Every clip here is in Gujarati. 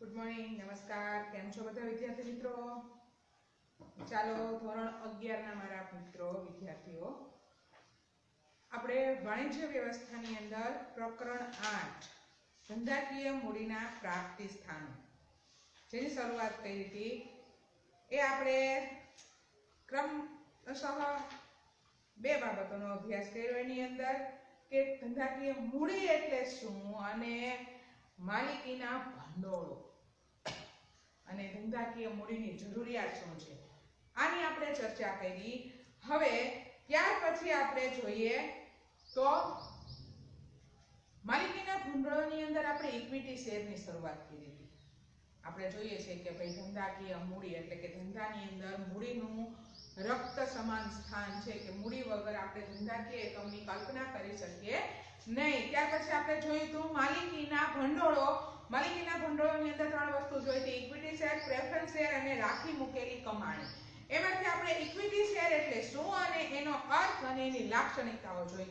ગુડ મોર્નિંગ, નમસ્કાર. કેમ છો બધા વિદ્યાર્થી મિત્રો? ચાલો ધોરણ 11 ના મારા મિત્રો વિદ્યાર્થીઓ, આપણે વાણિજ્ય વ્યવસ્થાની અંદર પ્રકરણ 8 ધંધાકીય મૂડીના પ્રાપ્તિ સ્થાનો જેની શરૂઆત કરી હતી એ આપણે ક્રમશઃ બે બાબતોનો અભ્યાસ કર્યો. એની અંદર કે ધંધાકીય મૂડી એટલે શું અને માલિકીના ભંડોળો અને ધંધાકીય મૂડીની જરૂરિયાત શું છે, આની આપણે ચર્ચા કરી. હવે ત્યાર પછી આપણે જોઈએ તો માલિકીના ભંડોળની અંદર આપણે ઇક્વિટી શેરની શરૂઆત કરી હતી. આપણે જોઈએ છે કે ભાઈ ધંધાકીય મૂડી એટલે કે ધંધાની અંદર મૂડીનું રક્ત સમાન સ્થાન છે કે મૂડી વગર આપણે ધંધાકીય એકમની કલ્પના કરી શકીએ નહીં. ત્યાર પછી આપણે જોયું તો માલિકીના ભંડોળો. માલિકીના ભંડોળની અંદર ત્રણ વસ્તુ જોઈ હતી: ઇક્વિટી શેર, પ્રેફરન્સ શેર અને રાખી મૂકેલી કમાણી. એમાંથી આપણે ઇક્વિટી શેર એટલે શું અને એનો અર્થ અને એની લાક્ષણિકતાઓ જોઈ.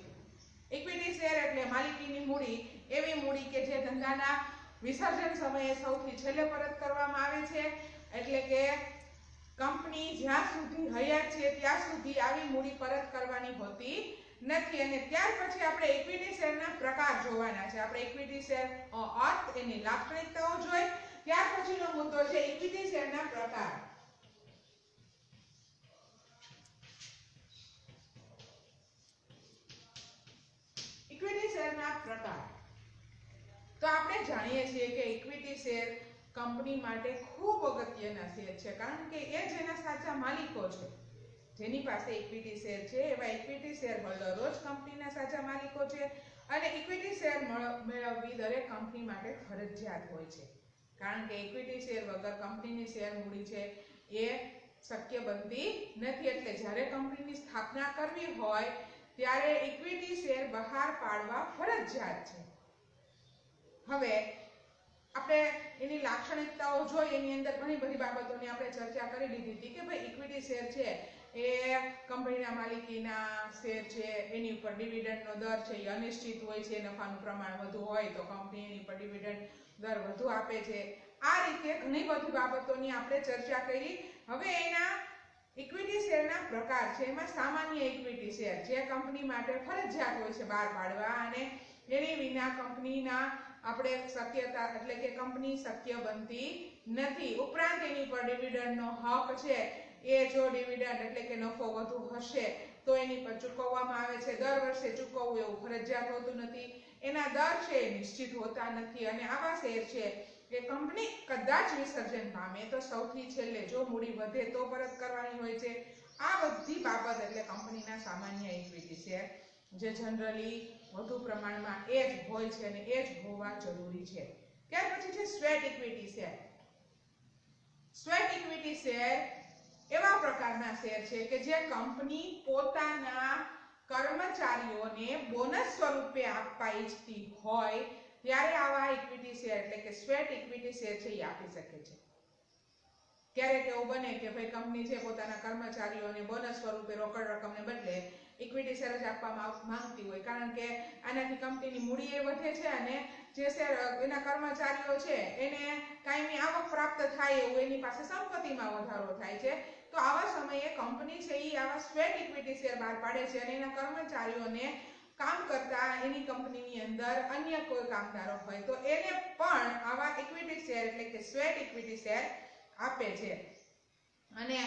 ઇક્વિટી શેર એટલે માલિકીની મૂડી, એવી મૂડી કે જે ધંધાના વિસર્જન સમયે સૌથી છેલ્લે પરત કરવામાં આવે છે. એટલે કે કંપની જ્યાં સુધી હયાત છે ત્યાં સુધી આવી મૂડી પરત કરવાની હોતી નથી. અને ત્યાર પછી આપણે ઇક્વિટી શેરના પ્રકાર જોવાના છે. આપણે ઇક્વિટી શેર અર્થ, એની લાક્ષણિકતાઓ જોઈ. ત્યાર પછીનો મુદ્દો છે ઇક્વિટી શેરના પ્રકાર. ઇક્વિટી શેરના પ્રકાર તો આપણે જાણીએ છીએ કે ઇક્વિટી શેર કંપની માટે ખૂબ અગત્યના શેર છે, કારણ કે એ જેના સાચા માલિકો છે. જેની પાસે ઇક્વિટી શેર છે એવા ઇક્વિટી શેર હોલ્ડરો જ કંપનીના સાચા માલિકો છે. અને ઇક્વિટી શેર મેળવવી દરેક કંપની માટે ફરજિયાત હોય છે, કારણ કે ઇક્વિટી શેર વગર કંપનીની શેર મૂડી છે એ શક્ય બનતી નથી. એટલે જ્યારે કંપનીની સ્થાપના કરવી હોય ત્યારે ઇક્વિટી શેર બહાર પાડવા ફરજિયાત છે. હવે આપણે એની લાક્ષણિકતાઓ જોઈ. એની અંદર ઘણી બધી બાબતોની આપણે ચર્ચા કરી લીધી હતી કે ભાઈ ઇક્વિટી શેર છે એ કંપનીના માલિકીના શેર છે, એની ઉપર ડિવિડન્ડનો દર છે એ અનિશ્ચિત હોય છે. નફાનું પ્રમાણ વધુ હોય તો કંપની એની ઉપર ડિવિડન્ડ દર વધુ આપે છે. આ રીતે ઘણી બધી બાબતોની આપણે ચર્ચા કરી. હવે એના ઇક્વિટી શેરના પ્રકાર છે. એમાં સામાન્ય ઇક્વિટી શેર જે કંપની માટે ફરજિયાત હોય છે બહાર પાડવા, અને એની વિના કંપનીના આપણે શક્યતા એટલે કે કંપની શક્ય બનતી નથી. ઉપરાંત એની પર ડિવિડન્ડનો હક છે. એ જો ડિવિડન્ડ એટલે કે નફો વધુ હશે તો એની પર ચૂકવવામાં આવે છે. દર વર્ષે ચૂકવવું એવું ફરજિયાત હોતું નથી. એના દર છે એ નિશ્ચિત હોતા નથી. અને આવા શેર છે કે કંપની કદાચ વિસર્જન પામે તો સૌથી છેલ્લે જો મૂડી વધે તો પરત કરવાની હોય છે. આ બધી બાબત એટલે કંપનીના સામાન્ય ઇક્વિટી શેર, જે જનરલી વધુ પ્રમાણમાં એ જ હોય છે અને એ જ હોવા જરૂરી છે. ત્યાર પછી છે sweat equity share. Sweat equity share એવા પ્રકારના શેર છે કે જે કંપની પોતાના કર્મચારીઓને બોનસ સ્વરૂપે આપવા ઈચ્છતી હોય ત્યારે આવા ઇક્વિટી શેર એટલે કે સ્વેટ ઇક્વિટી શેર છે એ આપી શકે છે. ક્યારેક એવું બને કે ભાઈ કંપની છે પોતાના કર્મચારીઓને બોનસ સ્વરૂપે રોકડ રકમને બદલે ઇક્વિટી શેર જ આપવા માંગતી હોય, કારણ કે આનાથી કંપનીની મૂડી એ વધે છે અને જે શેર એના કર્મચારીઓ છે એને કાયમી આવક પ્રાપ્ત થાય એવું એની પાસે સંપત્તિમાં વધારો થાય છે. તો આવા સમયે કંપની છે એ આવા સ્વેટ ઇક્વિટી શેર બહાર પાડે છે અને એના કર્મચારીઓને કામ કરતા એની કંપનીની અંદર અન્ય કોઈ કામદારો હોય તો એને પણ આવા ઇક્વિટી શેર એટલે કે સ્વેટ ઇક્વિટી શેર આપે છે. અને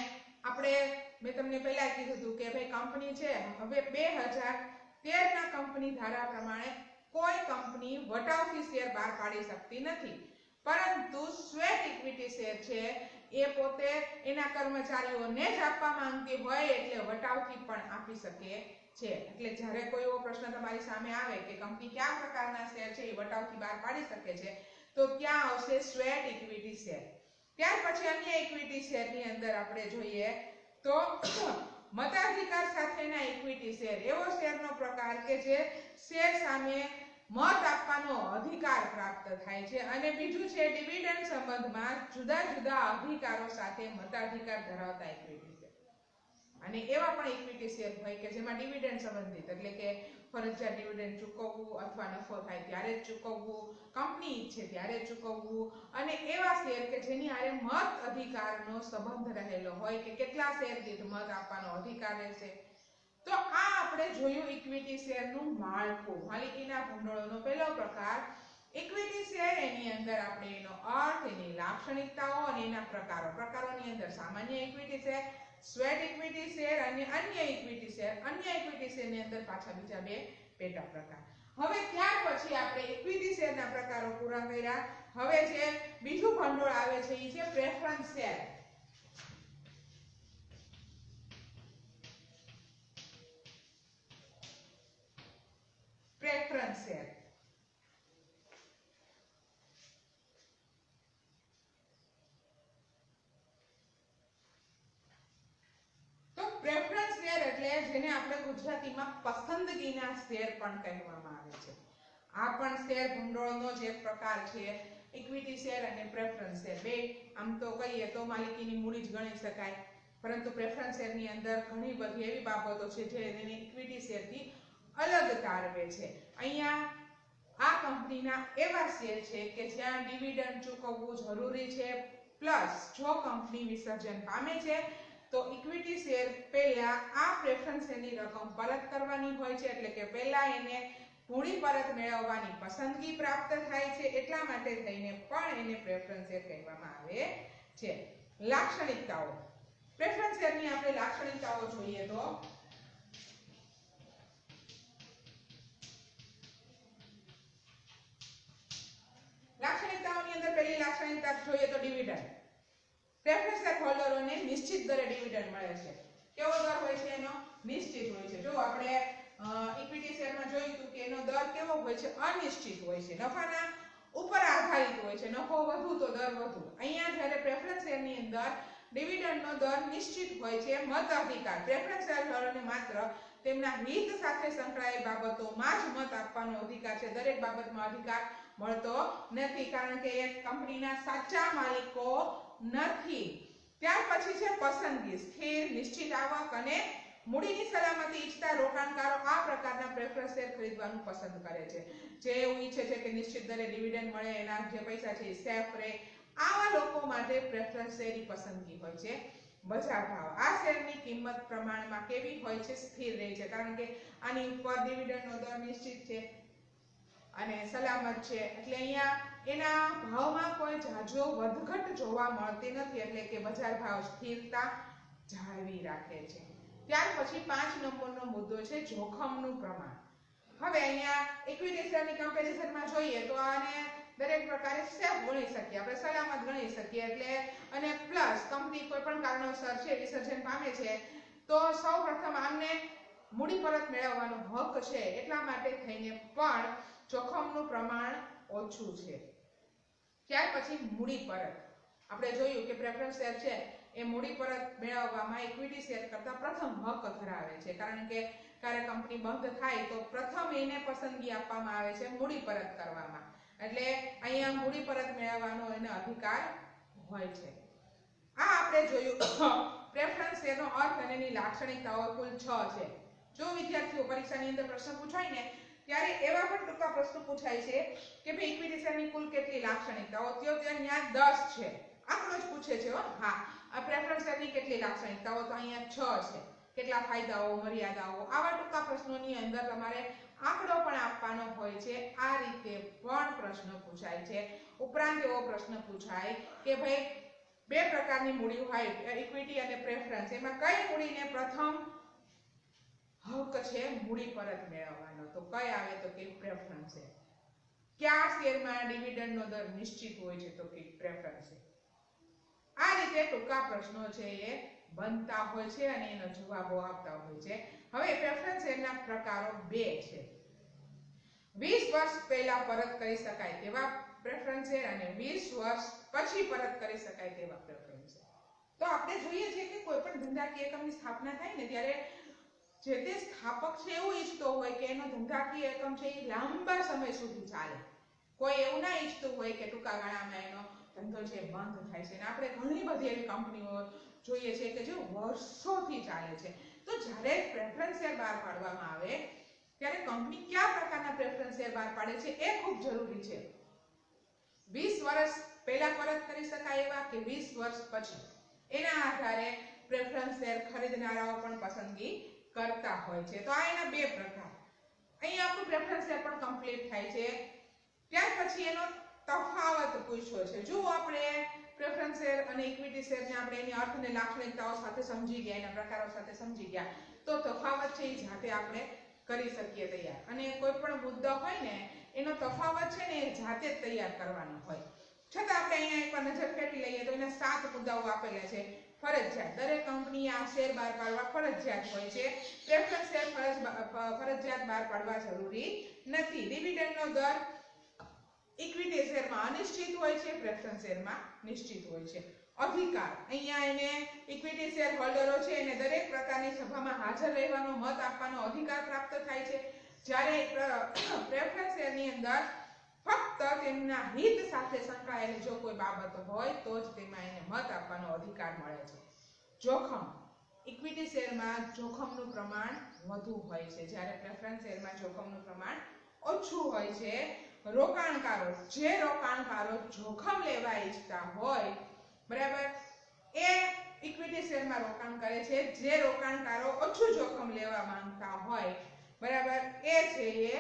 આપણે મેં તમને પહેલા કીધું હતું કે ભાઈ કંપની છે હવે 2013 ના કંપની ધારા પ્રમાણે કોઈ કંપની વટાવથી શેર બહાર પાડી શકતી નથી, પરંતુ સ્વેટ ઇક્વિટી શેર છે એ પોતે એના કર્મચારીઓને જ આપવા માંગતી હોય એટલે વટાવથી પણ આપી શકે છે. એટલે જ્યારે કોઈ એવો પ્રશ્ન તમારી સામે આવે કે કંપની કયા પ્રકારના શેર છે એ વટાવથી બહાર પાડી શકે છે તો ત્યાં આવશે સ્વેટ ઇક્વિટી શેર. ત્યાર પછી અન્ય ઇક્વિટી શેરની અંદર આપણે જોઈએ તો મતાધિકાર સાથેના ઇક્વિટી શેર. એવો શેરનો પ્રકાર કે જે શેર સામે મત આપવાનો અધિકાર પ્રાપ્ત થાય છે. અને બીજું છે ડિવિડન્ડ સંબંધમાં જુદા જુદા અધિકારો સાથે મતાધિકાર ધરાવતા ઇક્વિટી શેર. અને એવા પણ ઇક્વિટી શેર હોય કે જેમાં ડિવિડન્ડ સંબંધિત એટલે કે ફરજિયાત ડિવિડન્ડ ચૂકવવું અથવા નફો થાય ત્યારે જ ચૂકવવું, કંપની ઈચ્છે ત્યારે ચૂકવવું, અને એવા શેર કે જેની હારે મત અધિકારનો સંબંધ રહેલો હોય કે કેટલા શેર દીઠ મત આપવાનો અધિકાર રહેશે. તો આ આપણે જોયું ઇક્વિટી શેરનું માળખું. માલિકીના ભંડોળનો પહેલો પ્રકાર ઇક્વિટી શેર. એની અંદર આપણે એનો અર્થ, એની લાક્ષણિકતાઓ અને એના પ્રકારો. પ્રકારોની અંદર સામાન્ય equity share, sweat equity share અને અન્ય ઇક્વિટી શેર. અન્ય ઇક્વિટી શેરની અંદર પાછા બીજા બે પેટા પ્રકાર. હવે ત્યાર પછી આપણે ઇક્વિટી શેરના પ્રકારો પૂરા કર્યા. હવે જે બીજું ભંડોળ આવે છે એ છે preference share. Preference share preference share એટલે જેને આપણે ગુજરાતીમાં પસંદગીના શેર પણ કહેવામાં આવે છે. આ પણ શેર ભંડોળનો જ એક પ્રકાર છે. ઇક્વિટી શેર અને પ્રેફરન્સ શેર બે આમ તો કહીએ તો માલિકીની મૂડી જ ગણી શકાય, પરંતુ પ્રેફરન્સ શેરની અંદર ઘણી બધી એવી બાબતો છે જે એને ઇક્વિટી શેરથી અલગ તારવે છે. અહીંયા આ કંપનીના એવા શેર છે કે જ્યાં ડિવિડન્ડ ચૂકવવું જરૂરી છે, પ્લસ જો કંપની વિસર્જન પામે છે તો ઇક્વિટી શેર પહેલા આ પ્રેફરન્સ શેરની રકમ પરત કરવાની હોય છે. એટલે કે પહેલા એને મૂડી પરત મેળવવાની પસંદગી પ્રાપ્ત થાય છે, એટલા માટે થઈને પણ એને પ્રેફરન્સ શેર કહેવામાં આવે છે. લાક્ષણિકતાઓ. પ્રેફરન્સ શેરની આપણે લાક્ષણિકતાઓ જોઈએ તો લાક્ષણિકતાઓની અંદર પહેલી લાક્ષણિકતા જોઈએ તો ડિવિડન્ડ. પ્રેફરન્સ શેર હોલ્ડરોને નિશ્ચિત દરે ડિવિડન્ડ મળે છે. કેવો દર હોય છે એનો? નિશ્ચિત હોય છે. જો આપણે ઇક્વિટી શેરમાં જોયું હતું કે એનો દર કેવો હોય છે? અનિશ્ચિત હોય છે. નફાના ઉપર આધારિત હોય છે. નફો વધુ તો દર વધુ. અહીંયા જ્યારે પ્રેફરન્સ શેરની અંદર ડિવિડન્ડનો દર નિશ્ચિત હોય છે. મતાધિકાર. પ્રેફરન્સ શેર હોલ્ડરને માત્ર તેમના હિત સાથે સંકળાયેલ બાબતોમાં જ મત આપવાનો અધિકાર છે. દરેક બાબતમાં અધિકાર મળતો નથી, કારણ કે એ કંપનીના સાચા માલિકો નથી. ત્યાર પછી છે પસંદગી. સ્થિર નિશ્ચિત આવક અને મૂડીની સલામતી ઈચ્છતા રોકાણકારો આ પ્રકારના પ્રેફરન્સ શેર ખરીદવાનું પસંદ કરે છે. જે એવું ઈચ્છે છે કે નિશ્ચિત દરે ડિવિડન્ડ મળે, એના જે પૈસા છે એ સેફ રહે, આવા લોકો માટે પ્રેફરન્સ શેરની પસંદગી હોય છે. બજાર ભાવ. આ શેરની કિંમત પ્રમાણમાં કેવી હોય છે? સ્થિર રહે છે, કારણ કે આની ઉપર ડિવિડન્ડનો દર નિશ્ચિત છે અને સલામત છે. એટલે અહીંયા એના ભાવમાં કોઈ ઝાઝો વધઘટ જોવા મળતી નથી, એટલે કે બજાર ભાવ સ્થિરતા જાળવી રાખે છે. ત્યાર પછી 5 નંબરનો મુદ્દો છે જોખમનું પ્રમાણ. હવે અહીંયા ઇક્વિટી શેરની કમ્પેરિઝનમાં જોઈએ તો આને દરેક પ્રકારે સેફ ગણી શકીએ, આપણે સલામત ગણી શકીએ. એટલે અને પ્લસ કંપની કોઈ પણ કારણોસર છે વિસર્જન પામે છે તો સૌપ્રથમ આમને મૂડી પરત મેળવવાનો હક છે, એટલા માટે થઈને પણ જોખમનું પ્રમાણ ઓછું છે. ત્યાર પછી મૂડી પરત. આપણે જોયું કે પ્રેફરન્સ શેર છે એ મૂડી પરત મેળવવામાં ઇક્વિટી શેર કરતા પ્રથમ હક ધરાવે છે, કારણ કે ક્યારે કંપની બંધ થાય તો પ્રથમ એને પસંદગી આપવામાં આવે છે મૂડી પરત કરવામાં. એટલે અહીંયા મૂડી પરત મેળવવાનો એને અધિકાર હોય છે. આ આપણે જોયું પ્રેફરન્સ શેરનો અર્થ અને એની લાક્ષણિકતાઓ કુલ 6 છે. જો વિદ્યાર્થીઓ પરીક્ષાની અંદર પ્રશ્ન પૂછાય ને ત્યારે એવા પણ ટૂંકા પ્રશ્નો પૂછાય છે કે ભાઈ ઇક્વિટી શેરની કુલ કેટલી લાક્ષણિકતાઓ? તો ત્યાં 10 છે. આટલો જ પૂછે છે. હા, આ પ્રેફરન્સ શેરની કેટલી લાક્ષણિકતાઓ? તો અહીંયા 6 છે. કેટલા ફાયદાઓ, મર્યાદાઓ, આવા ટૂંકા પ્રશ્નોની અંદર તમારે આંકડો પણ આપવાનો હોય છે. આ રીતે પણ પ્રશ્ન પૂછાય છે. ઉપરાંત એવો પ્રશ્ન પૂછાય કે ભાઈ બે પ્રકારની મૂડી હોય, ઇક્વિટી અને પ્રેફરન્સ, એમાં કઈ મૂડીને પ્રથમ હક છે મૂડી પરત મેળવવાનો? તો કઈ આવે? તો કે પ્રેફરન્સ છે. કયા શેરમાં ડિવિડન્ડનો દર નિશ્ચિત હોય છે? તો કે પ્રેફરન્સ છે. આ રીતે ટૂંકા પ્રશ્નો છે એ બનતા હોય છે અને એનો જવાબો આપતા હોય છે. હવે પ્રેફરન્સ શેરના પ્રકારો 2 છે. 20 વર્ષ પહેલા પરત કરી શકાય તેવા પ્રેફરન્સ શેર અને 20 વર્ષ પછી પરત કરી શકાય તેવા પ્રેફરન્સ શેર. તો આપણે જોઈએ છીએ કે કોઈ પણ ધંધાકીય એકમની સ્થાપના થાય ને ત્યારે જે તે સ્થાપક છે એવું ઈચ્છતો હોય કે એનો ધંધાકીય એકમ છે એ લાંબા સમય સુધી ચાલે. કોઈ એવું ના ઈચ્છતું હોય કે ટૂંકા ગાળામાં એનો ધંધો છે બંધ થાય છે. અને આપણે ઘણી બધી એવી કંપનીઓ જોઈએ છે કે જે વર્ષોથી ચાલે છે. તો જ્યારે પ્રેફરન્સ શેર બહાર પાડવામાં આવે ત્યારે કંપની કયા પ્રકારના પ્રેફરન્સ શેર બહાર પાડે છે એ ખૂબ જરૂરી છે. 20 વર્ષ પહેલા પરત કરી શકાય એવા કે 20 વર્ષ પછી, એના આધારે પ્રેફરન્સ શેર ખરીદનારાઓ પણ પસંદગી કરતા હોય છે. તો આ એના બે પ્રકાર. અહીંયા આપણું પ્રેફરન્સ શેર પણ કમ્પ્લીટ થાય છે. ત્યાર પછી એનો તફાવત પૂછ્યો છે. જો આપણે પ્રેફરન્સ શેર અને ઇક્વિટી શેરને આપણે એની અર્થ અને લાક્ષણિકતાઓ સાથે સમજી ગયા, એના પ્રકારો સાથે સમજી ગયા, તો તફાવત છે એ જાતે આપણે કરી શકીએ તૈયાર. અને કોઈ પણ મુદ્દો હોય ને એનો તફાવત છે ને એ જાતે જ તૈયાર કરવાનો હોય. છતાં આપણે અહીંયા એકવાર નજર ફેરવી લઈએ તો એના 7 મુદ્દાઓ આપેલા છે. ફરજિયાત દરેક કંપનીએ આ શેર બહાર પાડવા ફરજિયાત હોય છે. પ્રેફરન્સ શેર ફરજિયાત બહાર પાડવા જરૂરી નથી. ડિવિડન્ડનો દર ઇક્વિટી શેરમાં અનિશ્ચિત હોય છે, પ્રેફરન્સ શેરમાં નિશ્ચિત હોય છે. અધિકાર, અહીંયા એને ઇક્વિટી શેર હોલ્ડરો છે એને દરેક પ્રકારની સભામાં હાજર રહેવાનો, મત આપવાનો અધિકાર પ્રાપ્ત થાય છે. જ્યારે પ્રેફરન્સ શેરની અંદર ફક્ત તેમના હિત સાથે સંકળાયેલી જો કોઈ બાબત હોય તો જ તેમાં એને મત આપવાનો અધિકાર મળે છે. જોખમ, ઇક્વિટી શેરમાં જોખમનું પ્રમાણ વધુ હોય છે, જ્યારે પ્રેફરન્સ શેરમાં જોખમનું પ્રમાણ ઓછું હોય છે. રોકાણકારો, જે રોકાણકારો જોખમ લેવા ઈચ્છતા હોય, બરાબર, એ ઇક્વિટી શેરમાં રોકાણ કરે છે. જે રોકાણકારો ઓછું જોખમ લેવા માંગતા હોય, બરાબર, એ છે એ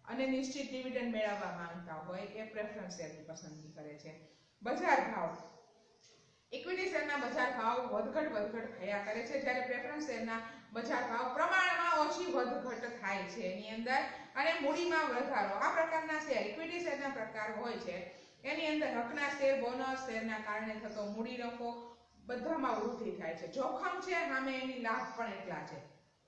અને નિશ્ચિત ડિવિડન્ડ મેળવવા માંગતા હોય એ પ્રેફરન્સ શેરની પસંદગી કરે છે. બજાર ભાવ, ઇક્વિટી શેરના બજાર ભાવ વધઘટ થયા કરે છે, જ્યારે પ્રેફરન્સ શેરના બજાર ભાવ પ્રમાણમાં ઓછી વધઘટ થાય છે એની અંદર, અને મૂડીમાં વધારો. આ પ્રકારના શેર ઇક્વિટી શેરના પ્રકાર હોય છે એની અંદર હકના શેર, બોનસ શેરના કારણે થતો મૂડી નફો બધામાં વૃદ્ધિ થાય છે. જોખમ છે સામે એની લાભ પણ એટલા છે.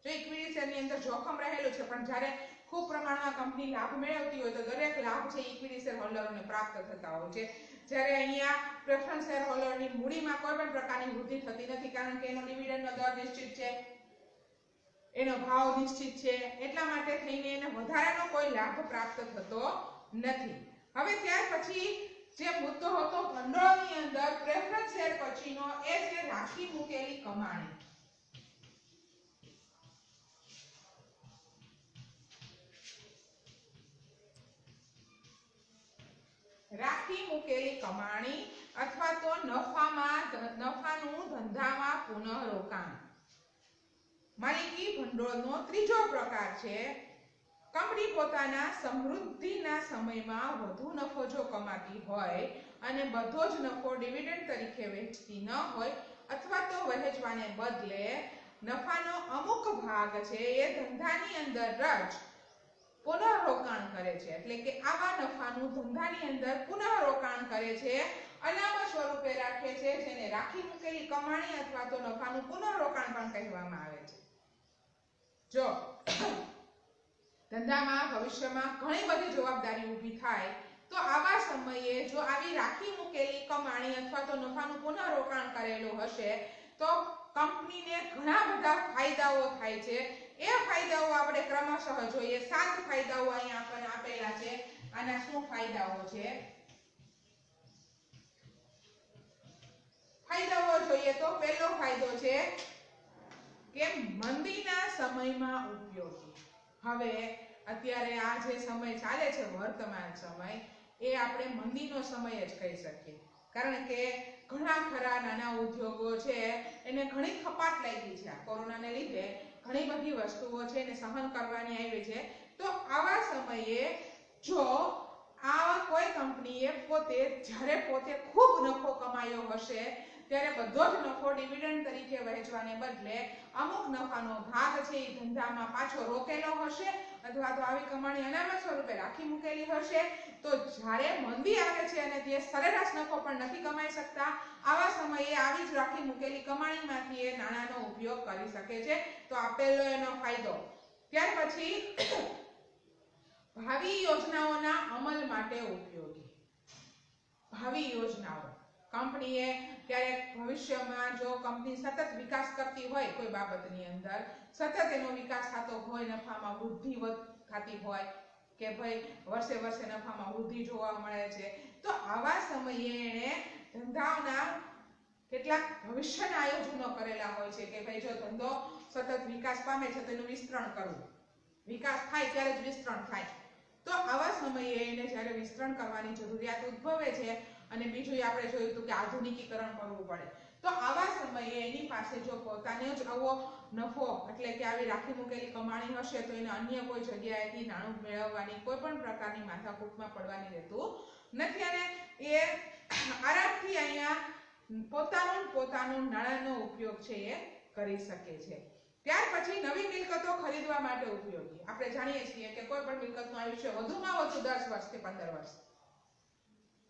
જો ઇક્વિટી શેરની અંદર જોખમ રહેલું છે પણ જ્યારે ખૂબ પ્રમાણમાં કંપની લાભ મેળવતી હોય તો દરેક લાભ છે ઇક્વિટી શેર હોલ્ડરોને પ્રાપ્ત થતા હોય છે. જ્યારે અહીંયા પ્રેફરન્સ શેર હોલ્ડરની મૂડીમાં કોઈ પણ પ્રકારની વૃદ્ધિ થતી નથી, કારણ કે એનો ડિવિડન્ડનો દર નિશ્ચિત છે, એનો ભાવ નિશ્ચિત છે, એટલા માટે થઈને એને વધારાનો કોઈ લાભ પ્રાપ્ત થતો નથી. હવે ત્યાર પછી જે મુદ્દો હતો ભંડોળની અંદર પ્રેફરન્સ શેર પછીનો એ છે રાખી મૂકેલી કમાણી. રાખી મૂકેલી કમાણી અથવા તો નફાનું ધંધામાં પુનઃરોકાણ. માલિકી ભંડોળનો ત્રીજો પ્રકાર છે કંપની પોતાના સમૃદ્ધિના સમયમાં વધુ નફો જો કમાતી હોય અને બધો જ નફો ડિવિડન્ડ તરીકે વહેંચતી ન હોય, અથવા તો વહેંચવાને બદલે નફાનો અમુક ભાગ છે એ ધંધાની અંદર જ પુનઃરોકાણ કરે છે. એટલે કે આવા નફાનું ધંધાની અંદર પુનઃરોકાણ કરે છે, અનામત સ્વરૂપે રાખે છે, જેને રાખી મૂકેલી કમાણી અથવા તો નફાનું પુનઃરોકાણ પણ કહેવામાં આવે છે. જો ધંધામાં ભવિષ્યમાં ઘણી બધી જવાબદારી ઊભી થાય તો આવા સમયે જો આવી રાખી મૂકેલી કમાણી અથવા તો નફાનું પુનઃરોકાણ કરેલું હશે તો કંપનીને ઘણા બધા ફાયદાઓ થાય છે. એ ફાયદાઓ આપણે ક્રમશઃ જોઈએ. 7 ફાયદાઓ અહીંયા આપણને આપેલા છે. આના શું ફાયદાઓ છે? ફાયદાઓ જોઈએ તો પહેલો ફાયદો છે કે મંદીના સમયમાં ઉપયોગી. હવે અત્યારે આ જે સમય ચાલે છે વર્તમાન સમય, એ આપણે મંદીનો સમય જ કહી શકીએ, કારણ કે ઘણા ખરા નાના ઉદ્યોગો છે એને ઘણી ખપાટ લાગી છે. આ કોરોનાને લીધે ઘણી બધી વસ્તુઓ છે એને સહન કરવાની આવી છે. તો આવા સમયે જો આ કોઈ કંપનીએ જ્યારે પોતે ખૂબ નફો કમાયો હશે ત્યારે બધો જ નફો ડિવિડન્ડ તરીકે વહેંચવાને બદલે અમુક નફાનો ભાગ છે એ ધંધામાં પાછો રોકેલો હશે, અથવા તો આવી કમાણી અનામત સ્વરૂપે રાખી મૂકેલી હશે, તો જ્યારે મંદી આવે છે અને તે સરેરાશ નફો પણ નથી કમાઈ શકતા, આવા સમયે આવી જ રાખી મૂકેલી કમાણીમાંથી એ નાણાંનો ઉપયોગ કરી શકે છે. તો આપેલો એનો ફાયદો. ત્યાર પછી ભાવિ યોજનાઓના અમલ માટે ઉપયોગી. ભાવિ યોજનાઓ, કંપનીએ ક્યારેક ભવિષ્યમાં જો કંપની સતત વિકાસ કરતી હોય, કોઈ બાબતની અંદર સતત એનો વિકાસ થતો હોય, નફામાં વૃદ્ધિ થતી હોય કે ભાઈ વર્ષે વર્ષે નફામાં વૃદ્ધિ જોવા મળે છે, તો આવા સમયે એણે ધંધાના કેટલાક ભવિષ્યના આયોજનો કરેલા હોય છે કે ભાઈ જો ધંધો સતત વિકાસ પામે છે તો એનું વિસ્તરણ કરવું, વિકાસ થાય ત્યારે જ વિસ્તરણ થાય. તો આવા સમયે એને જ્યારે વિસ્તરણ કરવાની જરૂરિયાત ઉદ્ભવે છે અને બીજું આપણે જોયું હતું કે આધુનિકીકરણ કરવું પડે, તો આવા સમયે એની પાસે જો પોતાને જ આવો નફો એટલે કે આવી રાખી મૂકેલી કમાણી હશે તો એને અન્ય કોઈ જગ્યાએથી નાણું મેળવવાની કોઈ પણ પ્રકારની માથાકૂટમાં પડવાની રહેતું નથી અને એ આરામથી અહીંયા પોતાનું નાણાંનો ઉપયોગ છે એ કરી શકે છે. ત્યાર પછી નવી મિલકતો ખરીદવા માટે ઉપયોગી. આપણે જાણીએ છીએ કે કોઈ પણ મિલકતનું આયુષ્ય વધુમાં વધુ 10 વર્ષ કે 15 વર્ષ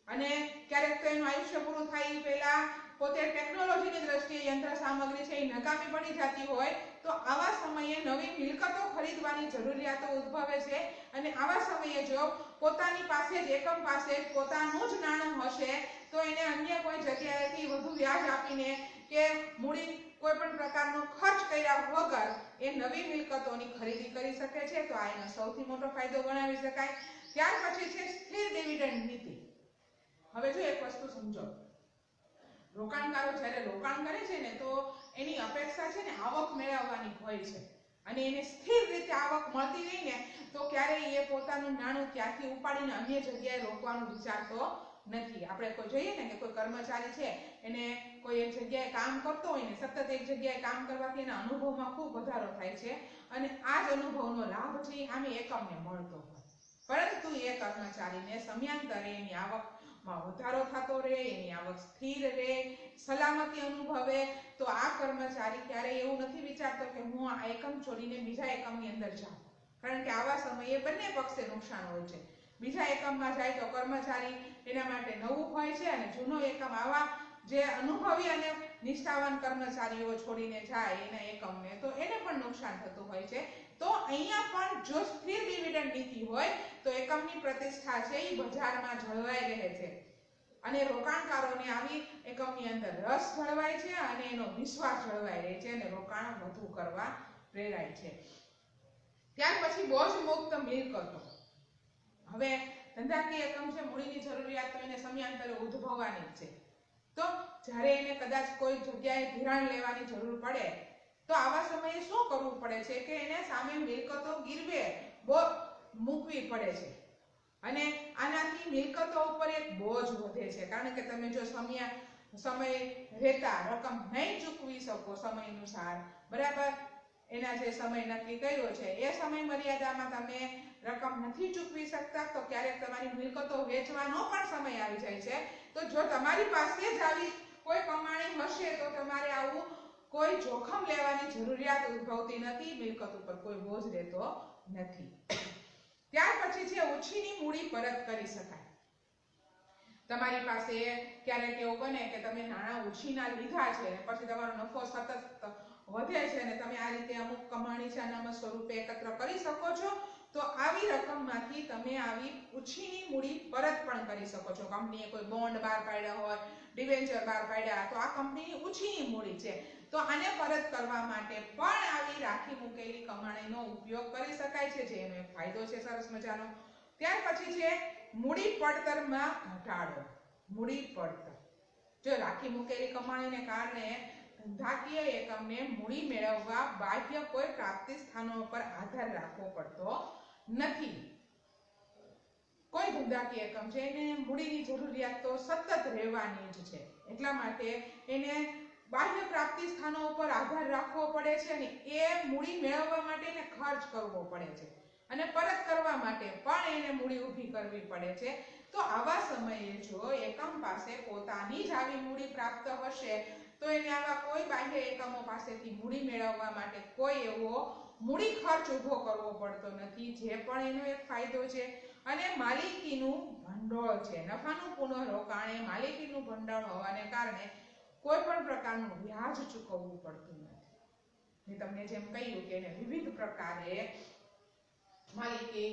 અને ક્યારેક તો એનું આયુષ્ય પૂરું થાય એ પહેલા પોતે ટેકનોલોજીની દ્રષ્ટિએ યંત્ર સામગ્રી છે એ નકામી પડી જતી હોય તો આવા સમયે નવી મિલકતો ખરીદવાની જરૂરિયાતો ઉદ્ભવે છે અને આવા સમયે જો પોતાની પાસે જ એકમ પાસે જ પોતાનું જ નાણું હશે તો એને અન્ય કોઈ જગ્યાએથી વધુ વ્યાજ આપીને કે મૂડી કોઈ પણ પ્રકારનો ખર્ચ કર્યા વગર એ નવી મિલકતોની ખરીદી કરી શકે છે. તો આ એનો સૌથી મોટો ફાયદો ગણાવી શકાય. ત્યાર પછી છે સ્થિર ડિવિડન્ડ નીતિ. હવે જો એક વસ્તુ સમજો, રોકાણકારો જ્યારે રોકાણ કરે છે ને તો એની અપેક્ષા છે ને આવક મેળવવાની હોય છે અને એને સ્થિર રીતે આવક મળતી નહીં ને તો ક્યારેય એ પોતાનું નાણું ત્યાંથી ઉપાડીને અન્ય જગ્યાએ રોકવાનું વિચારતો નથી. આપણે કોઈ જોઈએ ને કે કોઈ કર્મચારી છે એને કોઈ એક જગ્યાએ કામ કરતો હોય ને સતત એક જગ્યાએ કામ કરવાથી એના અનુભવમાં ખૂબ વધારો થાય છે અને આ જ અનુભવનો લાભ છે આમે એકમને મળતો હોય, પરંતુ એ કર્મચારીને સમયાંતરે એની આવકમાં વધારો થતો રહે, એની આવક સ્થિર રહે, સલામતી અનુભવે તો આ કર્મચારી ક્યારેય એવું નથી વિચારતો કે હું આ એકમ છોડીને બીજા એકમની અંદર જાઉં, કારણ કે આવા સમયે બંને પક્ષે નુકસાન હોય છે. બીજા એકમમાં જાય તો કર્મચારી એના માટે નવું હોય છે અને જૂનો એકમ આવા જે અનુભવી અને નિષ્ઠાવાન કર્મચારીઓ છોડીને જાય એના એકમને તો એને પણ નુકસાન થતું હોય છે. તો અહીંયા પણ જો સ્થિર ડિવિડન્ડ નીતિ હોય તો એકમની પ્રતિષ્ઠા છે એ બજારમાં જળવાઈ રહે છે અને રોકાણકારોને આવી એકમની અંદર રસ જળવાય છે અને એનો વિશ્વાસ જળવાઈ રહે છે અને રોકાણ વધુ કરવા પ્રેરાય છે. ત્યાર પછી બોજ મુક્ત મિલકતો. હવે ધંધાકીય એકમ છે, મૂડીની જરૂરિયાત તો એને સમયાંતરે ઉદ્ભવવાની જ છે. તો જ્યારે એને કદાચ કોઈ જગ્યાએ ધિરાણ લેવાની જરૂર પડે તો આવા સમયે શું કરવું પડે છે કે એને સામે મિલકતો ગીરવે મૂકવી પડે છે અને આનાથી મિલકતો ઉપર એક બોજ વધે છે, કારણ કે તમે જો સમય રહેતા રકમ નહીં ચૂકવી શકો સમય અનુસાર, બરાબર, એના જે સમય નક્કી કર્યો છે એ સમય મર્યાદામાં તમે રકમ નથી ચૂકવી શકતા તો ક્યારેક તમારી મિલકતો વેચવાનો પણ સમય આવી જાય છે. તો જો તમારી પાસે જ આવી કોઈ કમાણી હશે તો તમારે આવું કોઈ જોખમ લેવાની જરૂરિયાત ઉદ્ભવતી નથી, મિલકત ઉપર કોઈ બોજ રહેતો નથી. ત્યાર પછી છે ઓછીની મૂડી પરત કરી શકાય. તમારી પાસે ક્યારેક એવું બને કે તમે નાણાં ઓછીના લીધા છે અને પછી તમારો નફો સતત વધે છે અને તમે આ રીતે અમુક કમાણી છે અનામત સ્વરૂપે એકત્ર કરી શકો છો તો આવી રકમમાંથી તમે આવી ઓછીની મૂડી પરત પણ કરી શકો છો. કંપનીએ કોઈ બોન્ડ બહાર પાડ્યા હોય, ડિબેન્ચર બહાર પાડ્યા તો આ કંપનીની ઓછીની મૂડી છે તો આને પરત કરવા માટે પણ આવી રાખી મૂકેલી કમાણીનો ઉપયોગ કરી શકાય છે, જે એનો એક ફાયદો છે સરસ મજાનો. ત્યાર પછી છે મૂડી પડતરમાં ઘટાડો. મૂડી પડતર, જો રાખી મૂકેલી કમાણીને કારણે ધંધાકીય એકમને મૂડી મેળવવા બાહ્ય કોઈ પ્રાપ્તિ સ્થાનો પર આધાર રાખવો પડતો નથી. કોઈ ધંધાકીય એકમ છે એને મૂડીની જરૂરિયાત તો સતત રહેવાની જ છે, એટલા માટે એને બાહ્ય પ્રાપ્તિ સ્થાનો ઉપર આધાર રાખવો પડે છે અને એ મૂડી મેળવવા માટે એને ખર્ચ કરવો પડે છે અને પરત કરવા માટે પણ એને મૂડી ઊભી કરવી પડે છે. તો આવા સમયે જો એકમ પાસે પોતાની જ આવી મૂડી પ્રાપ્ત હશે તો એને આવા કોઈ બાહ્ય એકમો પાસેથી મૂડી મેળવવા માટે કોઈ એવો મૂડી ખર્ચ ઊભો કરવો પડતો નથી, જે પણ એનો એક ફાયદો છે. અને માલિકીનું ભંડોળ છે, નફાનું પુનઃરોકાણ એ માલિકીનું ભંડોળ હોવાને કારણે કોઈ પણ પ્રકારનું વ્યાજ ચૂકવવું પડતું નથી. મેં તમને જેમ કહ્યું કે એને વિવિધ પ્રકારે માલિકી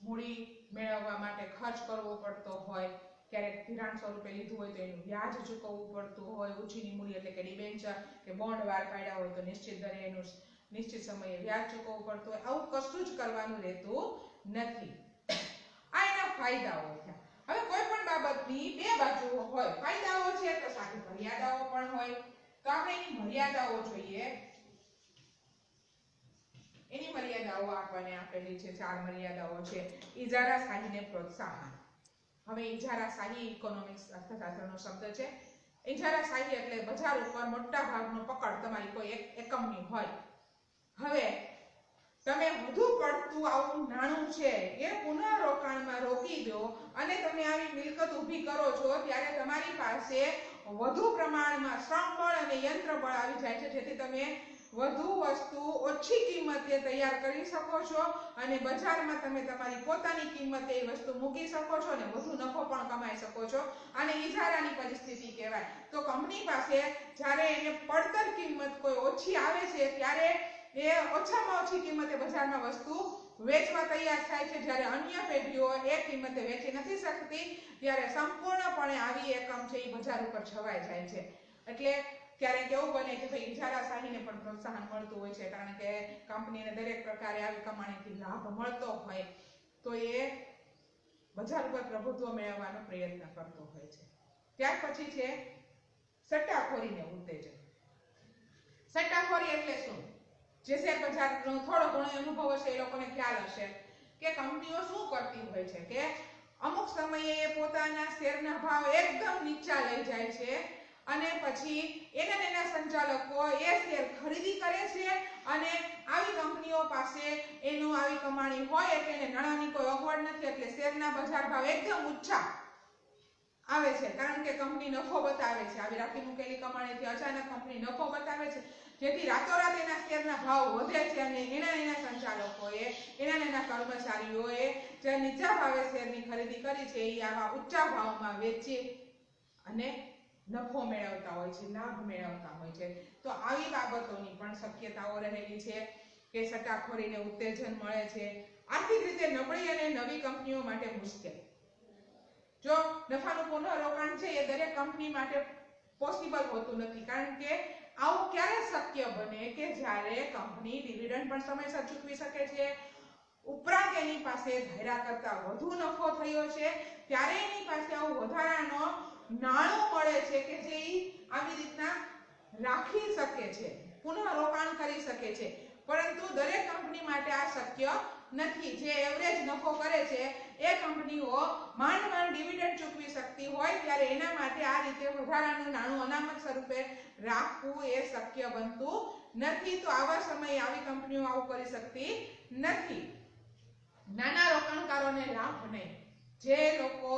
મૂડી મેળવવા માટે ખર્ચ કરવો પડતો હોય, ક્યારેક ધિરાણ સ્વરૂપે લીધું હોય તો એનું વ્યાજ ચૂકવવું પડતું હોય, ઓછીની મૂડી એટલે કે ડિબેન્ચર કે બોન્ડ બહાર પાડ્યા હોય તો નિશ્ચિત દરે એનું નિશ્ચિત સમયે વ્યાજ ચૂકવવું પડતું હોય, આવું કશું જ કરવાનું રહેતું નથી. આ એના ફાયદાઓ થયા. હવે કોઈ પણ બાબતની બે બાજુઓ હોય, ફાયદાઓ છે તો સાથે મર્યાદાઓ પણ હોય, તો આપણે એની મર્યાદાઓ જોઈએ. એની મર્યાદાઓ આપણને આપેલી છે, 4 મર્યાદાઓ છે. ઇજારાશાહીને પ્રોત્સાહન. હવે ઇજારાશાહી ઇકોનોમિક્સ અર્થશાસ્ત્રનો શબ્દ છે. ઇજારાશાહી એટલે બજાર ઉપર મોટા ભાગનો પકડ તમારી કોઈ એક એકમની હોય. હવે તમે વધુ પડતું આવું નાણું છે એ પુનઃરોકાણમાં રોકી દો અને તમે આવી મિલકત ઊભી કરો છો ત્યારે તમારી પાસે વધુ પ્રમાણમાં શ્રમ બળ અને યંત્ર બળ આવી જાય છે, જેથી તમે વધુ વસ્તુ ઓછી કિંમતે તૈયાર કરી શકો છો અને બજારમાં તમે તમારી પોતાની કિંમતે એ વસ્તુ મૂકી શકો છો અને વધુ નફો પણ કમાઈ શકો છો. અને ઇજારાની પરિસ્થિતિ કહેવાય. તો કંપની પાસે જ્યારે એને પડતર કિંમત કોઈ ઓછી આવે છે ત્યારે એ ઓછામાં ઓછી કિંમતે બજારમાં વસ્તુ વેચવા તૈયાર થાય છે, જ્યારે અન્ય પેઢીઓ એ કિંમતે વેચી નથી શકતી ત્યારે સંપૂર્ણપણે આવી એકમ છે એ બજાર ઉપર છવાઈ જાય છે. એટલે ક્યારેક એવું બને કે ભાઈ ઇજારાશાહીને પણ પ્રોત્સાહન મળતું હોય છે, કારણ કે કંપનીને દરેક પ્રકારે આવી કમાણીથી લાભ મળતો હોય તો એ બજાર ઉપર પ્રભુત્વ મેળવવાનો પ્રયત્ન કરતો હોય છે. ત્યાર પછી છે સટ્ટાખોરીને ઉત્તેજન. સટ્ટાખોરી એટલે શું? જે શેર બજારનો થોડો ઘણો અનુભવ હશે એ લોકોને ખ્યાલ હશે કે કંપનીઓ શું કરતી હોય છે કે અમુક સમયે એ પોતાના શેરના ભાવ એકદમ નીચા લઈ જાય છે અને પછી એના સંચાલકો એ શેર ખરીદી કરે છે અને આવી કંપનીઓ પાસે એનું આવી કમાણી હોય એટલે એને નાણાંની કોઈ અગવડ નથી, એટલે શેરના બજાર ભાવ એકદમ ઊંચા આવે છે, કારણ કે કંપની નફો બતાવે છે. આવી રાખી મૂકેલી કમાણીથી અચાનક કંપની નફો બતાવે છે, જેથી રાતોરાત એના શેરના ભાવ વધે છે અને એના સંચાલકોએ એના કર્મચારીઓએ જે નીચા ભાવે શેરની ખરીદી કરી છે એ આવા ઊંચા ભાવમાં વેચી અને નફો મેળવતા હોય છે, લાભ મેળવતા હોય છે. તો આવી બાબતોની પણ શક્યતાઓ રહેલી છે કે સટ્ટાખોરીને ઉત્તેજન મળે છે. આર્થિક રીતે નબળી અને નવી કંપનીઓ માટે મુશ્કેલ. જો નફાનું પુનઃરોકાણ છે એ દરેક કંપની માટે પોસિબલ હોતું નથી, કારણ કે આવું ક્યારે શક્ય બને કે જ્યારે કંપની ડિવિડન્ડ પણ સમયસર ચૂકવી શકે છે, ઉપરાંત એની પાસે ધાર્યા કરતા વધુ નફો થયો છે ત્યારે એની પાસે આવું વધારાનો નાણું મળે છે કે જે આવી રીતના રાખી શકે છે, પુનઃરોકાણ કરી શકે છે. પરંતુ દરેક કંપની માટે આ શક્ય નથી. જે એવરેજ નફો કરે છે એ કંપનીઓ માંડ ડિવિડન્ડ ચૂકવી શકતી હોય ત્યારે એના માટે આ રીતે વધારાનું નાણું અનામત સ્વરૂપે રાખવું એ શક્ય બનતું નથી. તો આવા સમયે આવી કંપનીઓ આવું કરી શકતી નથી. નાના રોકાણકારોને લાભ નહીં. જે લોકો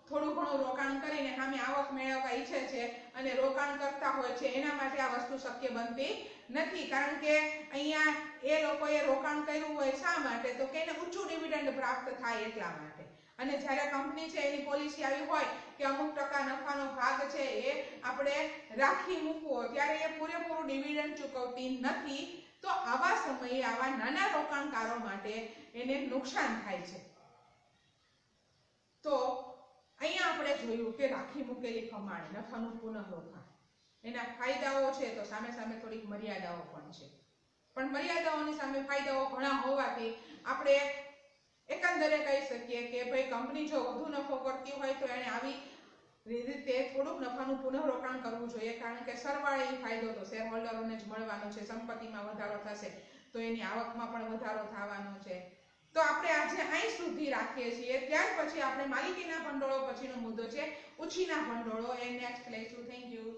થોડું ઘણું રોકાણ કરીને સામે આવક મેળવવા ઈચ્છે છે અને રોકાણ કરતા હોય છે એના માટે આ વસ્તુ શક્ય બનતી નથી, કારણ કે અહીંયા એ લોકોએ રોકાણ કર્યું હોય શા માટે? તો કે એને ઊંચું ડિવિડન્ડ પ્રાપ્ત થાય એટલા માટે. અને જ્યારે કંપની છે એની પોલિસી આવી હોય કે અમુક ટકા નફાનો ભાગ છે એ આપણે રાખી મૂકવો, ત્યારે એ પૂરેપૂરું ડિવિડન્ડ ચૂકવતી નથી. તો આવા સમયે આવા નાના રોકાણકારો માટે એને નુકસાન થાય છે. તો અહીંયા આપણે જોયું કે રાખી મૂકેલી કમાણી, નફાનું પુનઃરોકાણ, એના ફાયદાઓ છે તો સામે સામે થોડીક મર્યાદાઓ પણ છે. પણ મર્યાદાઓની સામે ફાયદાઓ ઘણા હોવાથી આપણે એકંદરે કહી શકીએ કે ભાઈ કંપની જો વધુ નફો કરતી હોય તો એને આવી રીતે થોડુંક નફાનું પુનઃરોકાણ કરવું જોઈએ, કારણ કે સરવાળે એ ફાયદો તો શેર હોલ્ડરોને જ મળવાનો છે. સંપત્તિમાં વધારો થશે તો એની આવકમાં પણ વધારો થવાનો છે. તો આપણે આજે અહીં સુધી રાખીએ છીએ. ત્યાર પછી આપણે માલિકીના ભંડોળો પછીનો મુદ્દો છે ઉછીના ભંડોળો, એ નેક્સ્ટ લઈશું. Thank you.